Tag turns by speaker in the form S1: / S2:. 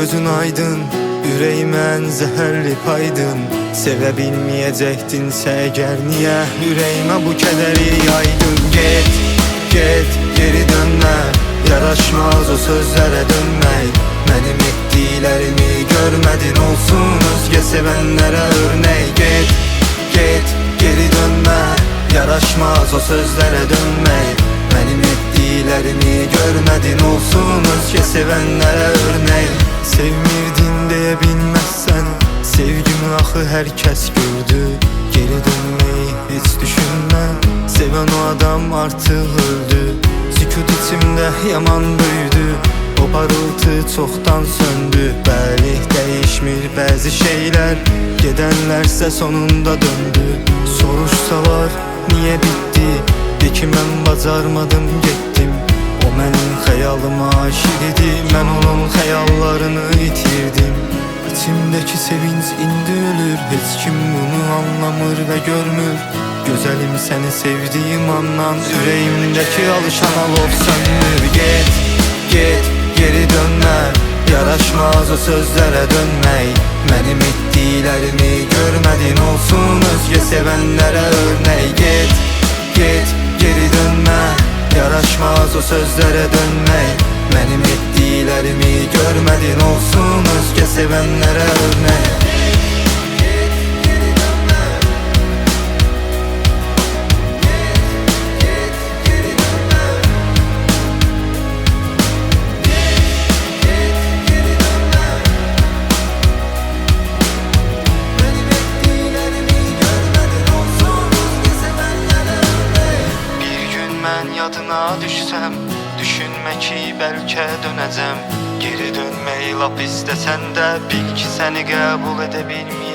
S1: gözün aydın, yüreğimən zəhərli paydın. Sevə bilməyəcəkdinsə əgər niyə ürəyimə bu kədəri yaydın? Get, get, geri dönmə, yaraşmaz o sözlərə dönmək. Mənim etdiklərimi görmədin, olsun özgə sevənlərə örnək. Get, get, geri dönmə, yaraşmaz o sözlərə dönmək. Mənim etdiklərimi görmədin, olsun özgə sevənlərə örnək. Sevmirdin deyə bilməzsən, sevgimi axı hər kəs gördü. Geri dönməyi heç düşünmə, sevən o adam artıq öldü. Sükut içimdə yaman böyüdü, o parıltı çoxdan söndü. Bəli, dəyişmir bəzi şeylər, gedənlərsə sonunda döndü. Soruşsalar niyə bitdi, de ki mən bacarmadım getdim. O mənim xəyalıma aşiq idi, mən onun xəyallarını itirdim. İçimdəki sevinç indi ölür, heç kim bunu anlamır və görmür. Gözəlim səni sevdiyim andan, ürəyimdəki alışan alov sönmür. Get, get, geri dönmə, yaraşmaz o sözlərə dönmək. Mənim etdiklərimi görmədin, olsun özgə sevənlərə örnək. Get, get, geri dönmə, yaraşmaz o sözlərə dönmək. Mənim etdiklərimi görmədin, olsun özgə sevənlərə örnək. Yadına düşsəm, düşünmə ki bəlkə dönəcəm. Geri dönməyi lap istəsən də, bil ki səni qəbul edə bilməyəcəm.